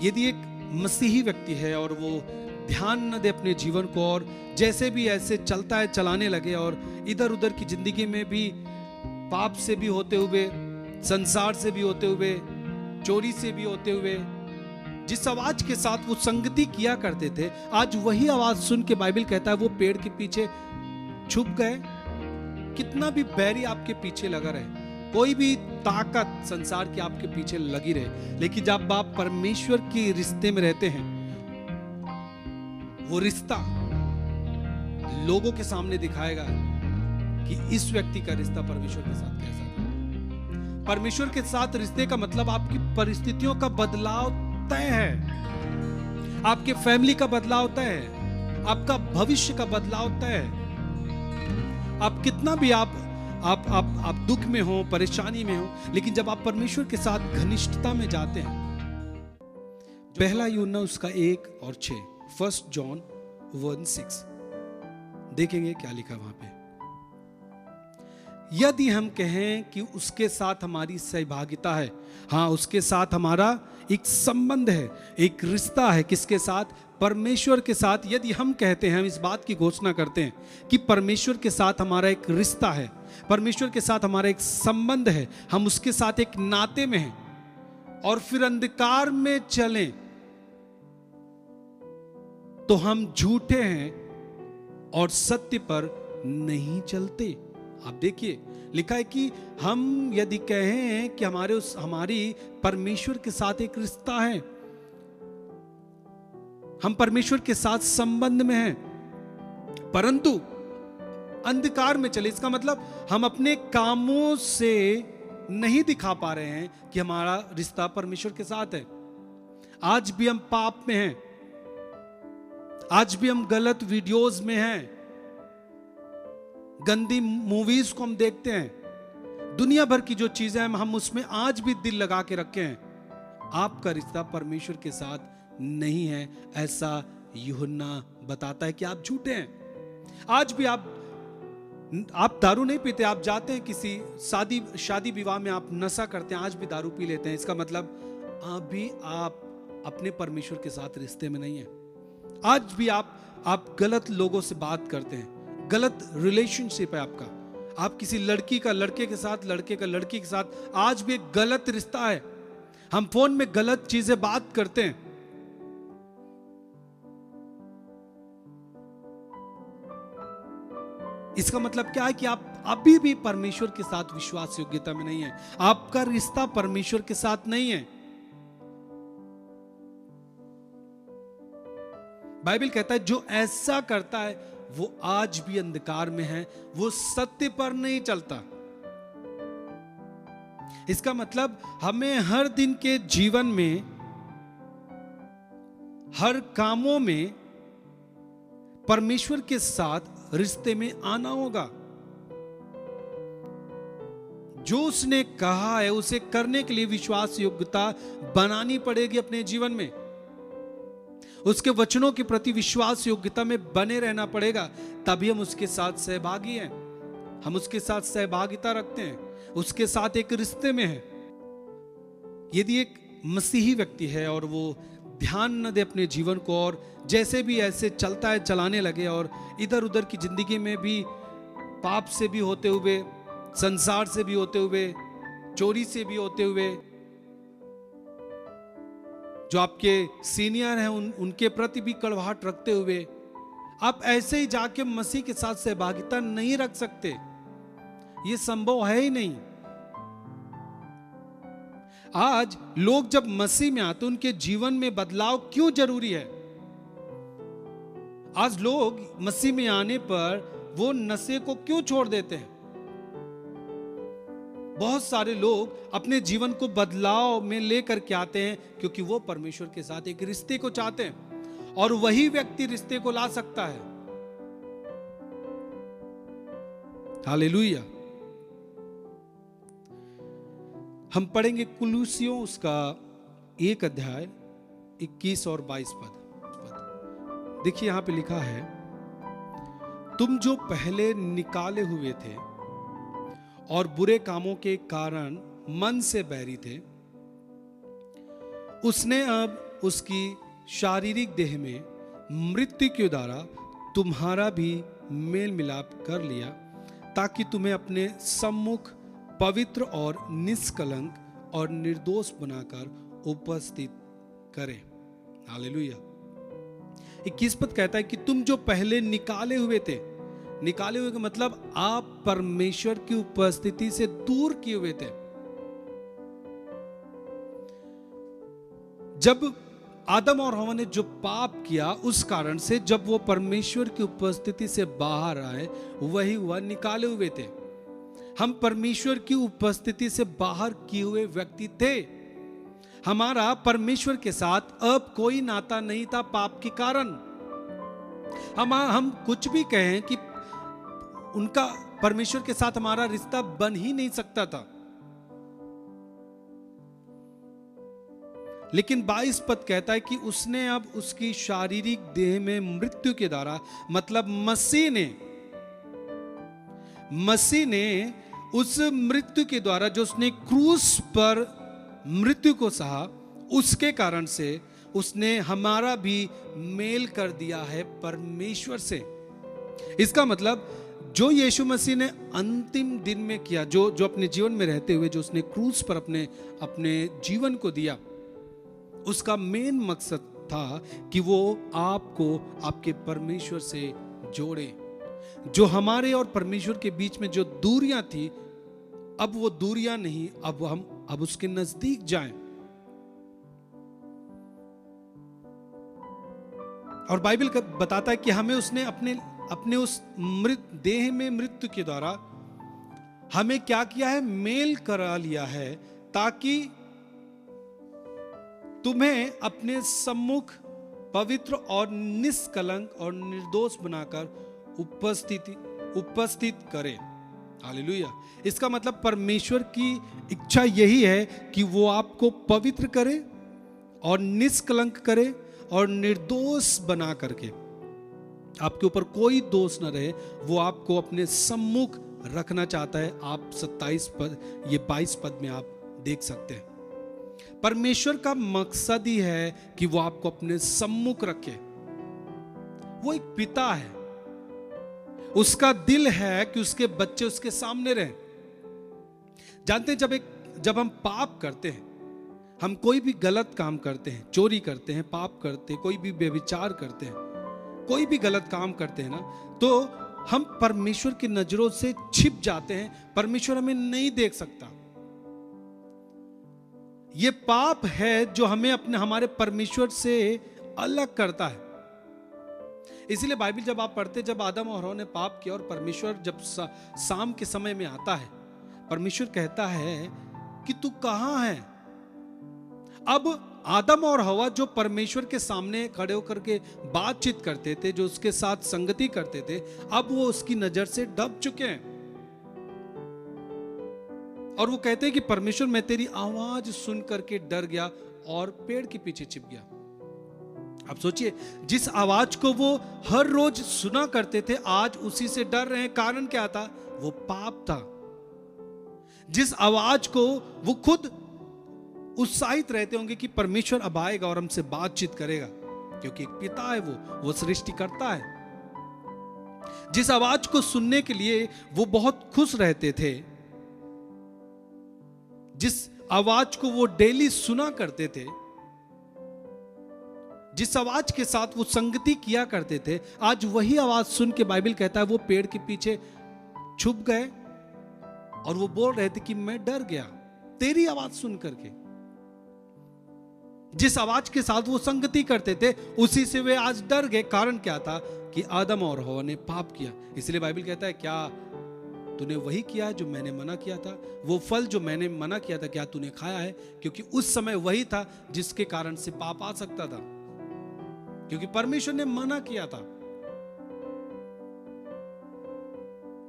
यदि एक मसीही व्यक्ति है और वो ध्यान न दे अपने जीवन को और जैसे भी ऐसे चलता है चलाने लगे और इधर उधर की जिंदगी में भी पाप से भी होते हुए, संसार से भी होते हुए, चोरी से भी होते हुए, जिस आवाज के साथ वो संगति किया करते थे, आज वही आवाज सुन के बाइबल कहता है वो पेड़ के पीछे छुप गए। कितना भी बैरी आपके पीछे लगा रहे, कोई भी ताकत संसार की आपके पीछे लगी रहे, लेकिन जब आप परमेश्वर के रिश्ते में रहते हैं, वो रिश्ता लोगों के सामने दिखाएगा कि इस व्यक्ति का रिश्ता परमेश्वर के साथ कैसा था। परमेश्वर के साथ रिश्ते का मतलब आपकी परिस्थितियों का बदलाव तय है, आपके फैमिली का बदलाव तय है, आपका भविष्य का बदलाव तय है। आप कितना भी आप दुख में हो, परेशानी में हो, लेकिन जब आप परमेश्वर के साथ घनिष्ठता में जाते हैं, पहला यूहन्ना उसका 1 और 6, 1 जॉन 1:6 देखेंगे क्या लिखा वहां पे। यदि हम कहें कि उसके साथ हमारी सहभागिता है, हाँ, उसके साथ हमारा एक संबंध है, एक रिश्ता है, किसके साथ? परमेश्वर के साथ। यदि हम कहते हैं, हम इस बात की घोषणा करते हैं कि परमेश्वर के साथ हमारा एक रिश्ता है, परमेश्वर के साथ हमारा एक संबंध है, हम उसके साथ एक नाते में हैं, और फिर अंधकार में चलें तो हम झूठे हैं और सत्य पर नहीं चलते। आप देखिए, लिखा है कि हम यदि कहें कि हमारी परमेश्वर के साथ एक रिश्ता है, हम परमेश्वर के साथ संबंध में हैं, परंतु अंधकार में चले, इसका मतलब हम अपने कामों से नहीं दिखा पा रहे हैं कि हमारा रिश्ता परमेश्वर के साथ है। आज भी हम पाप में हैं, आज भी हम गलत वीडियोस में हैं, गंदी मूवीज को हम देखते हैं, दुनिया भर की जो चीजें हैं हम उसमें आज भी दिल लगा के रखे हैं। आपका रिश्ता परमेश्वर के साथ नहीं है, ऐसा यूहन्ना बताता है कि आप झूठे हैं। आज भी आप दारू नहीं पीते, आप जाते हैं किसी शादी विवाह में, आप नशा करते हैं, आज भी दारू पी लेते हैं, इसका मतलब अभी आप अपने परमेश्वर के साथ रिश्ते में नहीं है। आज भी आप गलत लोगों से बात करते हैं, गलत रिलेशनशिप है आपका, आप किसी लड़की का लड़के के साथ, लड़के का लड़की के साथ, आज भी एक गलत रिश्ता है। हम फोन में गलत चीजें बात करते हैं। इसका मतलब क्या है कि आप अभी भी परमेश्वर के साथ विश्वास योग्यता में नहीं है, आपका रिश्ता परमेश्वर के साथ नहीं है। बाइबल कहता है जो ऐसा करता है वो आज भी अंधकार में है, वो सत्य पर नहीं चलता। इसका मतलब हमें हर दिन के जीवन में, हर कामों में परमेश्वर के साथ रिश्ते में आना होगा। जो उसने कहा है उसे करने के लिए विश्वास योग्यता बनानी पड़ेगी अपने जीवन में। उसके वचनों के प्रति विश्वास योग्यता में बने रहना पड़ेगा, तभी हम उसके साथ सहभागी हैं, हम उसके साथ सहभागिता रखते हैं, उसके साथ एक रिश्ते में हैं। यदि एक मसीही व्यक्ति है और वो ध्यान न दे अपने जीवन को और जैसे भी ऐसे चलता है चलाने लगे और इधर उधर की जिंदगी में भी पाप से भी होते हुए, संसार से भी होते हुए, चोरी से भी होते हुए, जो आपके सीनियर हैं उनके प्रति भी कड़वाहट रखते हुए, आप ऐसे ही जाके मसीह के साथ सहभागिता नहीं रख सकते, ये संभव है ही नहीं। आज लोग जब मसीह में आते उनके जीवन में बदलाव क्यों जरूरी है? आज लोग मसीह में आने पर वो नशे को क्यों छोड़ देते हैं? बहुत सारे लोग अपने जीवन को बदलाव में लेकर के आते हैं क्योंकि वो परमेश्वर के साथ एक रिश्ते को चाहते हैं, और वही व्यक्ति रिश्ते को ला सकता है। हालेलुया। हम पढ़ेंगे कुलुसियों उसका 1 अध्याय 21 और 22 पद। देखिए यहां पे लिखा है, तुम जो पहले निकाले हुए थे और बुरे कामों के कारण मन से बैरी थे, उसने अब उसकी शारीरिक देह में मृत्यु के द्वारा तुम्हारा भी मेल मिलाप कर लिया, ताकि तुम्हें अपने सम्मुख पवित्र और निष्कलंक और निर्दोष बनाकर उपस्थित करे। हालेलुया। 21 पद कहता है कि तुम जो पहले निकाले हुए थे, निकाले हुए का मतलब आप परमेश्वर की उपस्थिति से दूर किए हुए थे। जब आदम और हवा ने जो पाप किया, उस कारण से जब वो परमेश्वर की उपस्थिति से बाहर आए, वही हुआ निकाले हुए थे। हम परमेश्वर की उपस्थिति से बाहर किए हुए व्यक्ति थे। हमारा परमेश्वर के साथ अब कोई नाता नहीं था पाप के कारण। हम कुछ भी कहें कि उनका परमेश्वर के साथ हमारा रिश्ता बन ही नहीं सकता था। लेकिन 22 पद कहता है कि उसने अब उसकी शारीरिक देह में मृत्यु के द्वारा, मतलब मसीह ने उस मृत्यु के द्वारा जो उसने क्रूस पर मृत्यु को सहा, उसके कारण से उसने हमारा भी मेल कर दिया है परमेश्वर से। इसका मतलब जो यीशु मसीह ने अंतिम दिन में किया, जो अपने जीवन में रहते हुए जो उसने क्रूस पर अपने जीवन को दिया, उसका मेन मकसद था कि वो आपको आपके परमेश्वर से जोड़े। जो हमारे और परमेश्वर के बीच में जो दूरियां थी, अब वो दूरियां नहीं, अब उसके नजदीक जाएं। और बाइबल बताता है कि हमें उसने अपने उस देह में मृत्यु के द्वारा हमें क्या किया है, मेल करा लिया है, ताकि तुम्हें अपने सम्मुख पवित्र और निष्कलंक और निर्दोष बनाकर उपस्थित करे। हालेलुया। इसका मतलब परमेश्वर की इच्छा यही है कि वो आपको पवित्र करे और निष्कलंक करे और निर्दोष बना करके, आपके ऊपर कोई दोष न रहे, वो आपको अपने सम्मुख रखना चाहता है। आप 27 पद, ये 22 पद में आप देख सकते हैं। परमेश्वर का मकसद ही है कि वो आपको अपने सम्मुख रखे। वो एक पिता है, उसका दिल है कि उसके बच्चे उसके सामने रहें। जानते हैं, जब हम पाप करते हैं, हम कोई भी गलत काम करते हैं, चोरी करते हैं, पाप करते हैं, कोई भी व्यभिचार करते हैं, कोई भी गलत काम करते हैं ना, तो हम परमेश्वर की नजरों से छिप जाते हैं। परमेश्वर हमें नहीं देख सकता। ये पाप है जो हमें हमारे परमेश्वर से अलग करता है। इसीलिए बाइबल जब आप पढ़ते, जब आदम और हवा ने पाप किया और परमेश्वर जब शाम के समय में आता है, परमेश्वर कहता है कि तू कहां है। अब आदम और हवा जो परमेश्वर के सामने खड़े होकर के बातचीत करते थे, जो उसके साथ संगति करते थे, अब वो उसकी नजर से दब चुके हैं। और वो कहते हैं कि परमेश्वर, मैं तेरी आवाज सुन करके डर गया और पेड़ के पीछे छिप गया। आप सोचिए, जिस आवाज को वो हर रोज सुना करते थे, आज उसी से डर रहे हैं। कारण क्या था? वो पाप था। जिस आवाज को वो खुद उत्साहित रहते होंगे कि परमेश्वर अब आएगा और हमसे बातचीत करेगा, क्योंकि एक पिता है, वो सृष्टि करता है। जिस आवाज को सुनने के लिए वो बहुत खुश रहते थे, जिस आवाज को वो डेली सुना करते थे, जिस आवाज के साथ वो संगति किया करते थे, आज वही आवाज सुन के बाइबल कहता है वो पेड़ के पीछे छुप गए और वो बोल रहे थे कि मैं डर गया तेरी आवाज सुन करके। जिस आवाज के साथ वो संगति करते थे, उसी से वे आज डर गए। कारण क्या था? कि आदम और हवा ने पाप किया। इसलिए बाइबल कहता है, क्या तूने वही किया जो मैंने मना किया था? वो फल जो मैंने मना किया था, क्या तूने खाया है? क्योंकि उस समय वही था जिसके कारण से पाप आ सकता था, क्योंकि परमेश्वर ने मना किया था।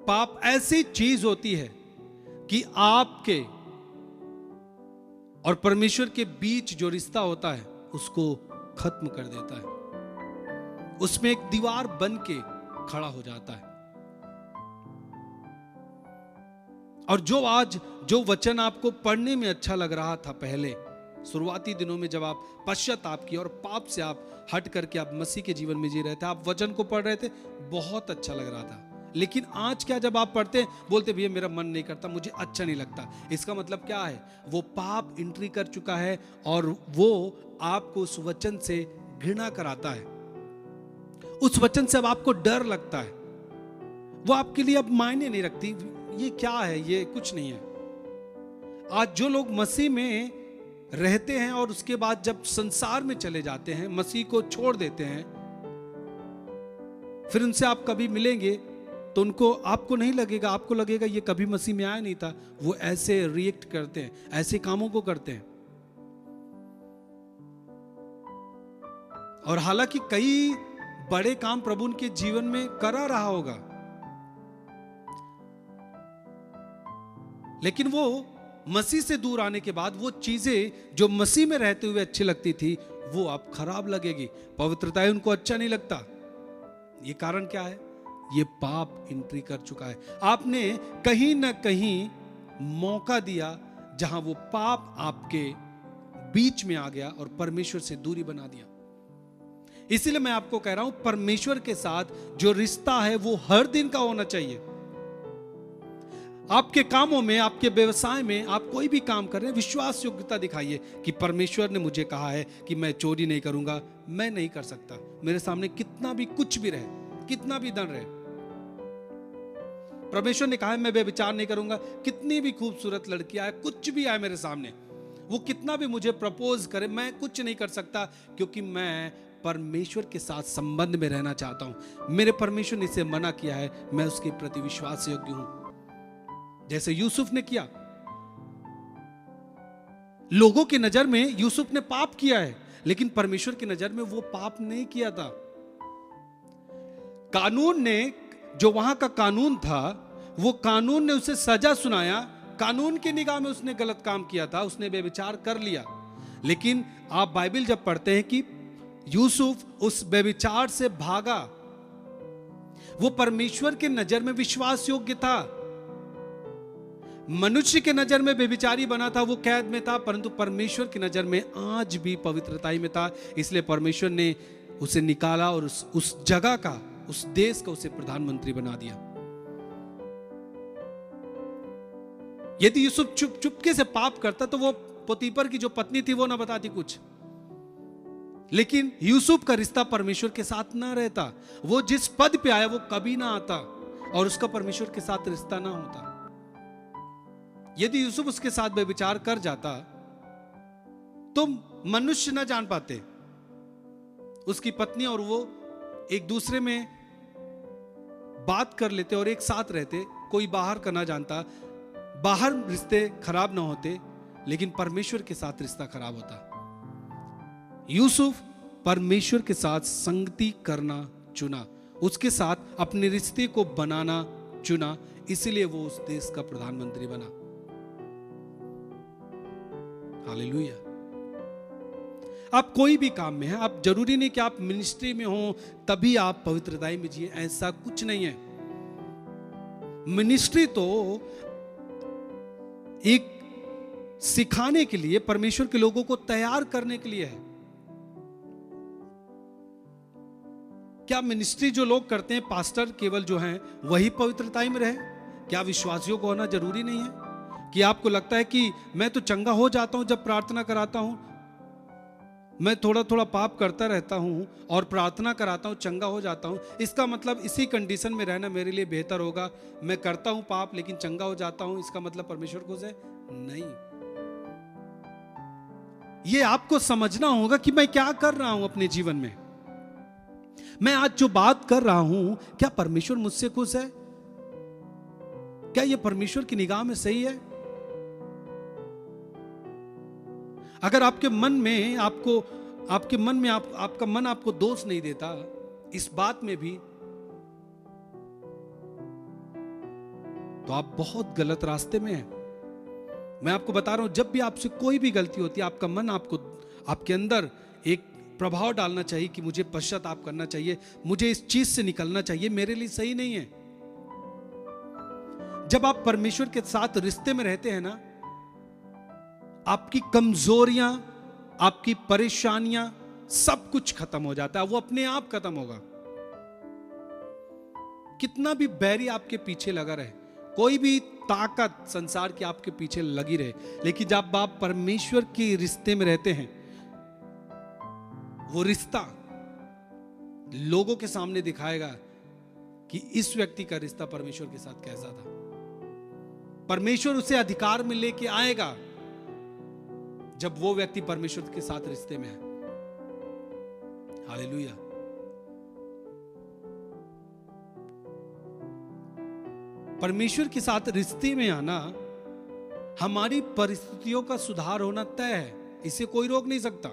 पाप ऐसी चीज होती है कि आपके और परमेश्वर के बीच जो रिश्ता होता है उसको खत्म कर देता है। उसमें एक दीवार बन के खड़ा हो जाता है। और जो वचन आपको पढ़ने में अच्छा लग रहा था पहले, शुरुआती दिनों में जब आप पश्चाताप किए और पाप से आप हट करके आप मसीह के जीवन में जी रहे थे, आप वचन को पढ़ रहे थे, बहुत अच्छा लग रहा था। लेकिन आज क्या, जब आप पढ़ते हैं बोलते भैया मेरा मन नहीं करता, मुझे अच्छा नहीं लगता। इसका मतलब क्या है? वो पाप एंट्री कर चुका है और वो आपको उस वचन से घृणा कराता है, उस वचन से अब आपको डर लगता है, वो आपके लिए अब मायने नहीं रखती। ये क्या है? ये कुछ नहीं है। आज जो लोग मसीह में रहते हैं और उसके बाद जब संसार में चले जाते हैं, मसीह को छोड़ देते हैं, फिर उनसे आप कभी मिलेंगे तो उनको आपको नहीं लगेगा, आपको लगेगा ये कभी मसीह में आया नहीं था। वो ऐसे रिएक्ट करते हैं, ऐसे कामों को करते हैं। और हालांकि कई बड़े काम प्रभु उनके जीवन में करा रहा होगा, लेकिन वो मसीह से दूर आने के बाद वो चीजें जो मसीह में रहते हुए अच्छी लगती थी, वो अब खराब लगेगी। पवित्रता उनको अच्छा नहीं लगता। ये कारण क्या है? ये पाप एंट्री कर चुका है। आपने कहीं ना कहीं मौका दिया जहां वो पाप आपके बीच में आ गया और परमेश्वर से दूरी बना दिया। इसीलिए मैं आपको कह रहा हूं, परमेश्वर के साथ जो रिश्ता है वो हर दिन का होना चाहिए। आपके कामों में, आपके व्यवसाय में, आप कोई भी काम कर रहे हैं, विश्वास योग्यता दिखाइए कि परमेश्वर ने मुझे कहा है कि मैं चोरी नहीं करूंगा, मैं नहीं कर सकता। मेरे सामने कितना भी कुछ भी रहे, कितना भी धन रहे, परमेश्वर ने कहा है मैं व्यभिचार नहीं करूंगा। कितनी भी खूबसूरत लड़की आए, कुछ भी आए मेरे सामने, वो कितना भी मुझे प्रपोज करे, मैं कुछ नहीं कर सकता, क्योंकि मैं परमेश्वर के साथ संबंध में रहना चाहता हूं। मेरे परमेश्वर ने इसे मना किया है, मैं उसके प्रति विश्वास योग्य हूं। जैसे यूसुफ ने किया। लोगों की नजर में यूसुफ ने पाप किया है, लेकिन परमेश्वर की नजर में वो पाप नहीं किया था। कानून ने, जो वहां का कानून था, वो कानून ने उसे सजा सुनाया। कानून की निगाह में उसने गलत काम किया था, उसने व्यभिचार कर लिया। लेकिन आप बाइबल जब पढ़ते हैं कि यूसुफ उस व्यभिचार से भागा, वो परमेश्वर के नजर में विश्वास योग्य था। मनुष्य के नजर में व्यभिचारी बना था, वो कैद में था, परंतु परमेश्वर की नजर में आज भी पवित्रताई में था। इसलिए परमेश्वर ने उसे निकाला और उस जगह का, उस देश का उसे प्रधानमंत्री बना दिया। यदि यूसुफ चुपके से पाप करता तो वो पोतीपर की जो पत्नी थी वो ना बताती कुछ। लेकिन यूसुफ का रिश्ता परमेश्वर के साथ ना रहता, वो जिस पद पे आया वो कभी ना आता और उसका परमेश्वर के साथ रिश्ता ना होता। यदि यूसुफ उसके साथ व्यभिचार कर जाता तो मनुष्य ना जान पाते, उसकी पत्नी और वो एक दूसरे में बात कर लेते और एक साथ रहते, कोई बाहर का ना जानता, बाहर रिश्ते खराब ना होते, लेकिन परमेश्वर के साथ रिश्ता खराब होता। यूसुफ परमेश्वर के साथ संगति करना चुना, उसके साथ अपने रिश्ते को बनाना चुना, इसलिए वो उस देश का प्रधानमंत्री बना। हालेलुया। आप कोई भी काम में हैं, आप जरूरी नहीं कि आप मिनिस्ट्री में हो तभी आप पवित्रताई में जिए, ऐसा कुछ नहीं है। मिनिस्ट्री तो एक सिखाने के लिए, परमेश्वर के लोगों को तैयार करने के लिए है। क्या मिनिस्ट्री जो लोग करते हैं, पास्टर केवल जो हैं वही पवित्रताई में रहे? क्या विश्वासियों को होना जरूरी नहीं है? कि आपको लगता है कि मैं तो चंगा हो जाता हूं जब प्रार्थना कराता हूं, मैं थोड़ा थोड़ा पाप करता रहता हूं और प्रार्थना कराता हूं, चंगा हो जाता हूं, इसका मतलब इसी कंडीशन में रहना मेरे लिए बेहतर होगा। मैं करता हूं पाप लेकिन चंगा हो जाता हूं, इसका मतलब परमेश्वर खुश है? नहीं। ये आपको समझना होगा कि मैं क्या कर रहा हूं अपने जीवन में। मैं आज जो बात कर रहा हूं, क्या परमेश्वर मुझसे खुश है? क्या यह परमेश्वर की निगाह में सही है? अगर आपके मन में आपका मन आपको दोष नहीं देता इस बात में भी, तो आप बहुत गलत रास्ते में हैं। मैं आपको बता रहा हूं, जब भी आपसे कोई भी गलती होती है, आपका मन आपके अंदर एक प्रभाव डालना चाहिए कि मुझे पश्चाताप करना चाहिए, मुझे इस चीज से निकलना चाहिए, मेरे लिए सही नहीं है। जब आप परमेश्वर के साथ रिश्ते में रहते हैं ना, आपकी कमजोरियां आपकी परेशानियां, सब कुछ खत्म हो जाता है, वो अपने आप खत्म होगा। कितना भी बैरी आपके पीछे लगा रहे, कोई भी ताकत संसार की आपके पीछे लगी रहे, लेकिन जब आप परमेश्वर के रिश्ते में रहते हैं, वो रिश्ता लोगों के सामने दिखाएगा कि इस व्यक्ति का रिश्ता परमेश्वर के साथ कैसा था। परमेश्वर उसे अधिकार में लेके आएगा जब वो व्यक्ति परमेश्वर के साथ रिश्ते में है। हालेलुया। परमेश्वर के साथ रिश्ते में आना, हमारी परिस्थितियों का सुधार होना तय है। इसे कोई रोक नहीं सकता,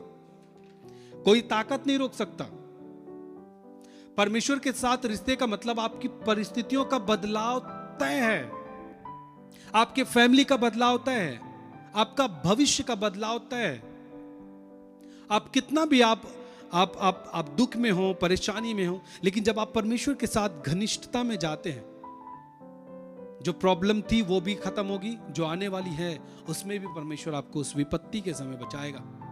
कोई ताकत नहीं रोक सकता। परमेश्वर के साथ रिश्ते का मतलब आपकी परिस्थितियों का बदलाव तय है, आपके फैमिली का बदलाव तय है, आपका भविष्य का बदलाव तय है। आप कितना भी आप दुख में हो, परेशानी में हो, लेकिन जब आप परमेश्वर के साथ घनिष्ठता में जाते हैं, जो प्रॉब्लम थी वो भी खत्म होगी, जो आने वाली है उसमें भी परमेश्वर आपको उस विपत्ति के समय बचाएगा।